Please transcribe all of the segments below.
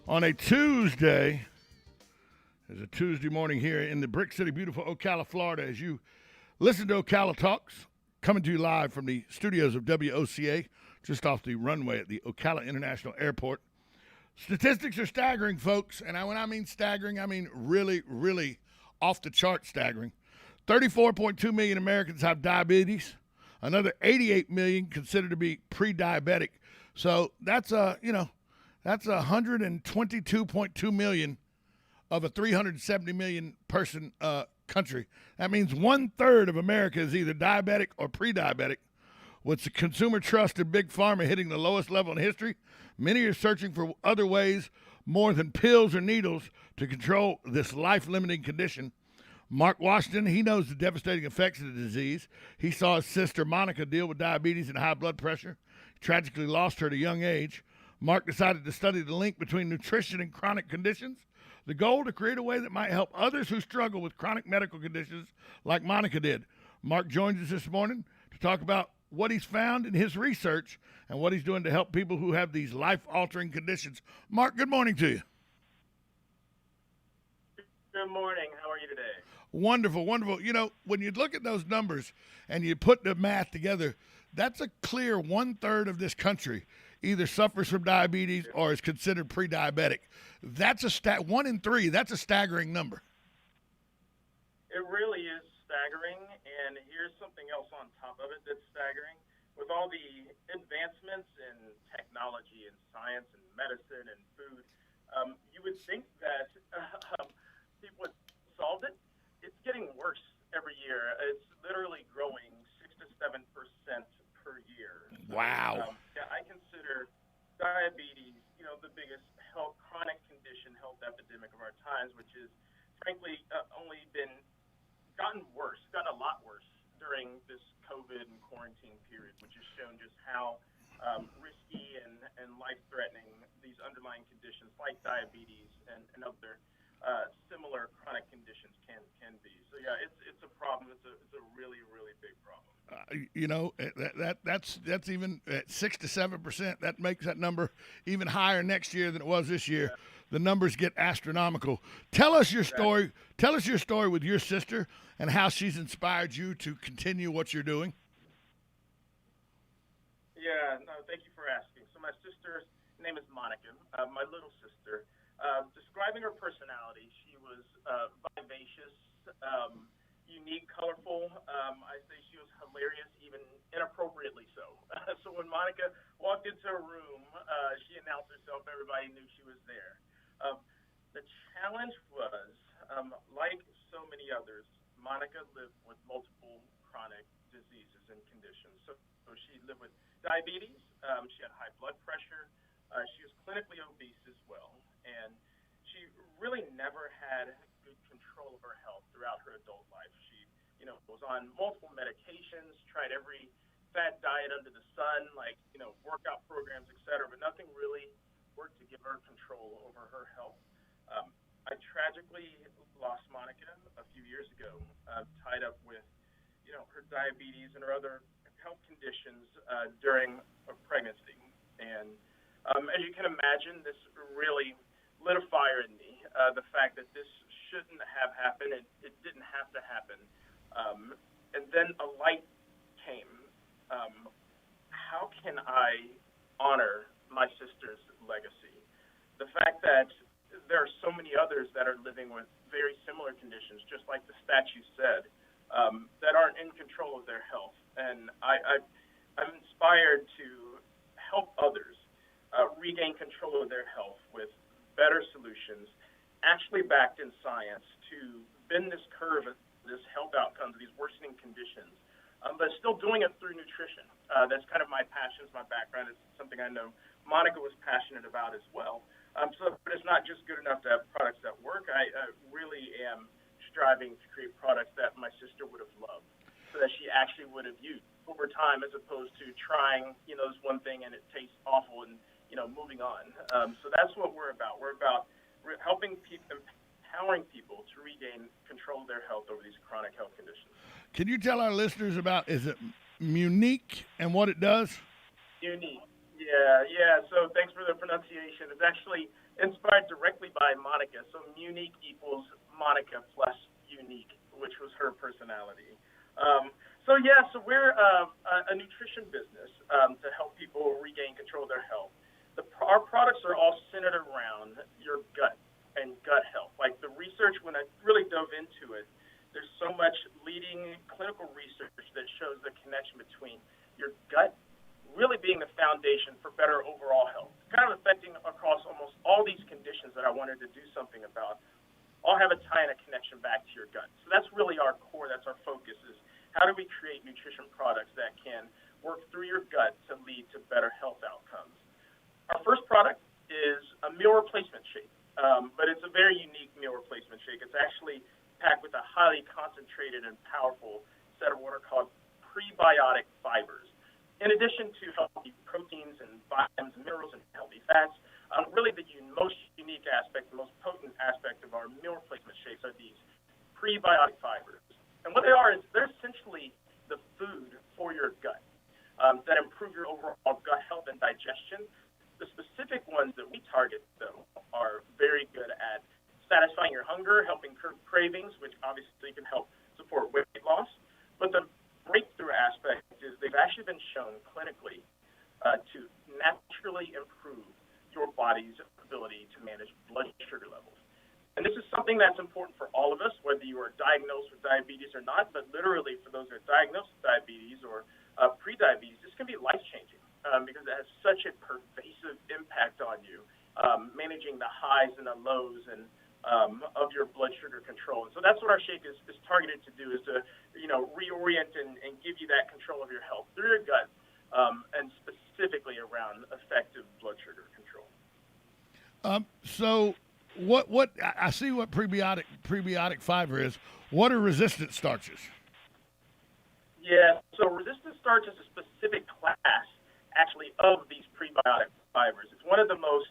On a Tuesday, it's a Tuesday morning here in the Brick City, beautiful Ocala, Florida, as you listen to Ocala Talks, coming to you live from the studios of WOCA, just off the runway at the Ocala International Airport. Statistics are staggering, folks, and when I mean staggering, I mean really, really off the chart staggering. 34.2 million Americans have diabetes. Another 88 million considered to be pre-diabetic. So that's that's 122.2 million of a 370 million person country. That means 1/3 of America is either diabetic or pre-diabetic. With the consumer trust in Big Pharma hitting the lowest level in history, many are searching for other ways more than pills or needles to control this life-limiting condition. Marc Washington, he knows the devastating effects of the disease. He saw his sister Monica deal with diabetes and high blood pressure. He tragically lost her at a young age. Marc decided to study the link between nutrition and chronic conditions. The goal to create a way that might help others who struggle with chronic medical conditions like Monica did. Marc joins us this morning to talk about what he's found in his research and what he's doing to help people who have these life-altering conditions. Marc, good morning to you. Good morning. How are you today? Wonderful, wonderful. You know, when you look at those numbers and you put the math together, that's a clear 1/3 of this country either suffers from diabetes or is considered pre-diabetic. That's a 1 in 3. That's a staggering number. It really is staggering, and here's something else on top of it that's staggering. With all the advancements in technology and science and medicine and food, you would think that people would solve it. It's getting worse every year. It's literally growing 6 to 7% per year. Wow. Yeah, I consider diabetes, the biggest chronic condition, health epidemic of our times, which is frankly only gotten a lot worse during this COVID and quarantine period, which has shown just how risky and life-threatening these underlying conditions like diabetes and other similar chronic conditions can be. So yeah, it's a problem. It's a really, really big problem. That's even at 6 to 7%. That makes that number even higher next year than it was this year. Yeah. The numbers get astronomical. Tell us your story. Tell us your story with your sister and how she's inspired you to continue what you're doing. Yeah, no, thank you for asking. So my sister's name is Monica, my little sister. Describing her personality, she was vivacious, unique, colorful. I say she was hilarious, even inappropriately so. So when Monica walked into a room, she announced herself. Everybody knew she was there. The challenge was, like so many others, Monica lived with multiple chronic diseases and conditions. So she lived with diabetes. She had high blood pressure. She was clinically obese as well. And she really never had good control of her health throughout her adult life. She, was on multiple medications, tried every fad diet under the sun, like, workout programs, et cetera, but nothing really worked to give her control over her health. I tragically lost Monica a few years ago, tied up with, her diabetes and her other health conditions during a pregnancy. And as you can imagine, this really lit a fire in me. The fact that this shouldn't have happened, and it didn't have to happen. And then a light came. How can I honor my sister's legacy? The fact that there are so many others that are living with very similar conditions, just like the statue said, that aren't in control of their health. And I'm inspired to help others regain control of their health with better solutions, actually backed in science, to bend this curve of this health outcomes, these worsening conditions, but still doing it through nutrition. That's kind of my passion, my background. It's something I know Monica was passionate about as well. But it's not just good enough to have products that work. I really am striving to create products that my sister would have loved, so that she actually would have used over time, as opposed to trying, this one thing and it tastes awful and, moving on. So that's what we're about. We're about helping people, empowering people to regain control of their health over these chronic health conditions. Can you tell our listeners about, is it Munich and what it does? Unique. Yeah. So thanks for the pronunciation. It's actually inspired directly by Monica. So Munique equals Monica plus unique, which was her personality. So we're a nutrition business to help people regain control of their health. Our products are all centered around your gut and gut health. Like the research, when I really dove into it, there's so much leading clinical research that shows the connection between your gut really being the foundation for better overall health. Kind of affecting across almost all these conditions that I wanted to do something about, all have a tie and a connection back to your gut. So that's really our core, that's our focus, is how do we create nutrition products that can work through your gut to lead to better health outcomes. Our first product is a meal replacement shake, but it's a very unique meal replacement shake. It's actually packed with a highly concentrated and powerful set of what are called prebiotic fibers. In addition to healthy proteins and vitamins and minerals and healthy fats, really the most unique aspect, the most potent aspect of our meal replacement shakes are these prebiotic fibers. And what they are is they're essentially the food for your gut that improve your overall gut health and digestion. The specific ones that we target, though, are very good at satisfying your hunger, helping curb cravings, which obviously can help support weight loss. But the breakthrough aspect is they've actually been shown clinically to naturally improve your body's ability to manage blood sugar levels. And this is something that's important for all of us, whether you are diagnosed with diabetes or not, but literally for those that are diagnosed with diabetes or prediabetes, this can be life-changing because it has such a pervasive impact on you, managing the highs and the lows and of your blood sugar control. And so that's what our shake is targeted to do, is to reorient and give you that control of your health through your gut, and specifically around effective blood sugar control. So what I see what prebiotic fiber is. What are resistant starches? Yeah, so resistant starch is a specific class, actually, of these prebiotic fibers. It's one of the most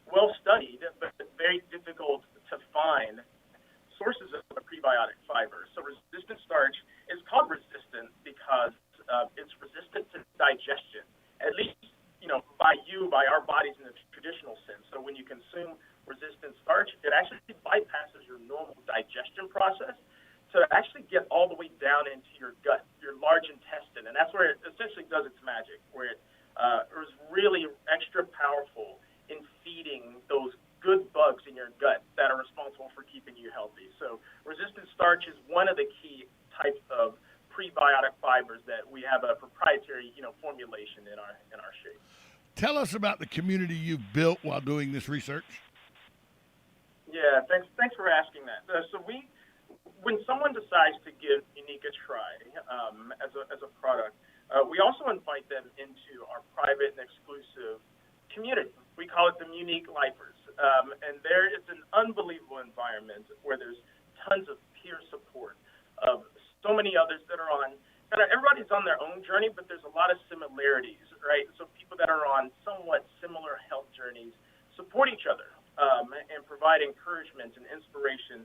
well-studied, but very difficult to find sources of a prebiotic fiber. So resistant starch is called resistant because it's resistant to digestion, at least, by our bodies in the traditional sense. So when you consume resistant starch, it actually bypasses your normal digestion process to actually get all the way down into your gut, your large intestine. And that's where it essentially does its magic, where it is really extra powerful in feeding those good bugs in your gut that are responsible for keeping you healthy. So resistant starch is one of the key types of prebiotic fibers that we have a proprietary, formulation in our shake. Tell us about the community you've built while doing this research. Yeah, thanks for asking that. When someone decides to give Munique a try as a product, we also invite them into our private and exclusive community. We call it the Munique Lifers. And there is an unbelievable environment where there's tons of peer support of so many others that are on, everybody's on their own journey, but there's a lot of similarities, right? So people that are on somewhat similar health journeys support each other and provide encouragement and inspiration,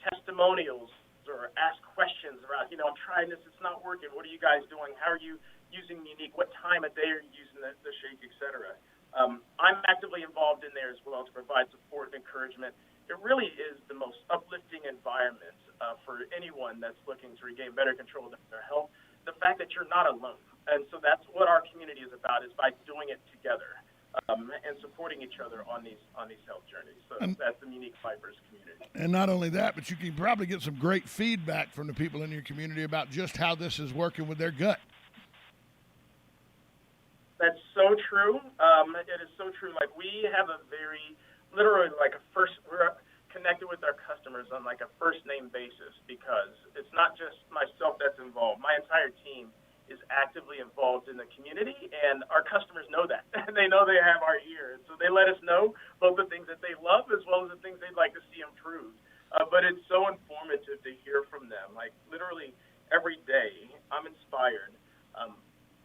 testimonials, or ask questions about, I'm trying this, it's not working. What are you guys doing? How are you using Munique? What time of day are you using the shake, et cetera? I'm actively involved in there as well to provide support and encouragement. It really is the most uplifting environment for anyone that's looking to regain better control of their health. The fact that you're not alone. And so that's what our community is about, is by doing it together and supporting each other on these health journeys. So that's the Munique Fibers community. And not only that, but you can probably get some great feedback from the people in your community about just how this is working with their gut. That's so true. It is so true. Like, we have we're connected with our customers on like a first name basis, because it's not just myself that's involved. My entire team is actively involved in the community, and our customers know that. They know they have our ear. So they let us know both the things that they love as well as the things they'd like to see improved. But it's so informative to hear from them. Like, literally every day I'm inspired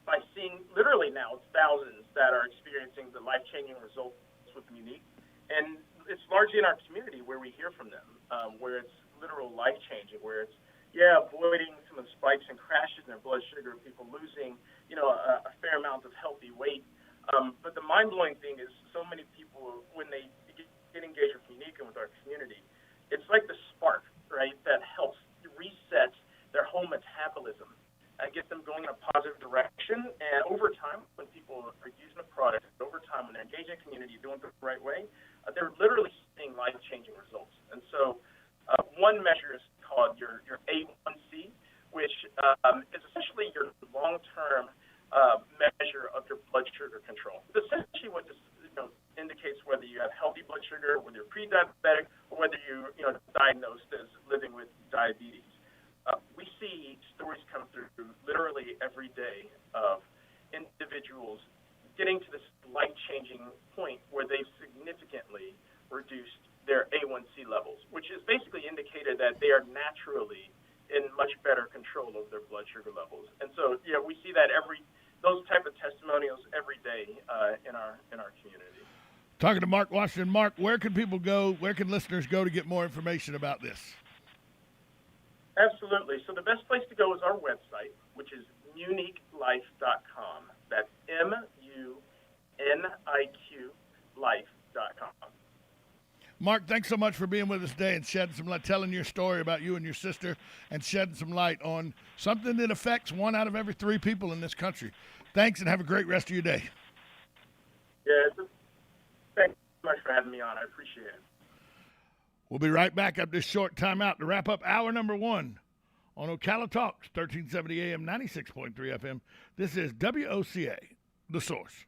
by seeing literally now it's thousands that are experiencing the life-changing results with Munique. And it's largely in our community where we hear from them, where it's literal life-changing, where it's, avoiding some of the spikes and crashes in their blood sugar, people losing, a fair amount of healthy weight. But the mind-blowing thing is so many people, when they they're literally seeing life-changing results. And so one measure is called your A1C, which is essentially your long-term measure of your blood sugar control. It's essentially what this indicates whether you have healthy blood sugar, whether you're pre-diabetic, or whether you're diagnosed as living with diabetes. We see stories come through literally every day of individuals getting to this life-changing point where they've significantly reduced their A1C levels, which is basically indicated that they are naturally in much better control of their blood sugar levels. And so, we see that those type of testimonials every day in our community. Talking to Marc Washington. Marc, where can people go? Where can listeners go to get more information about this? Absolutely. So the best place to go is our website, which is muniquelife.com. That's MUNIQ life.com. Marc, thanks so much for being with us today and shedding some light, telling your story about you and your sister, and shedding some light on something that affects 1 out of every 3 people in this country. Thanks, and have a great rest of your day. Yeah, thanks so much for having me on. I appreciate it. We'll be right back up this short timeout to wrap up hour number 1 on Ocala Talks, 1370 AM, 96.3 FM. This is WOCA, The Source.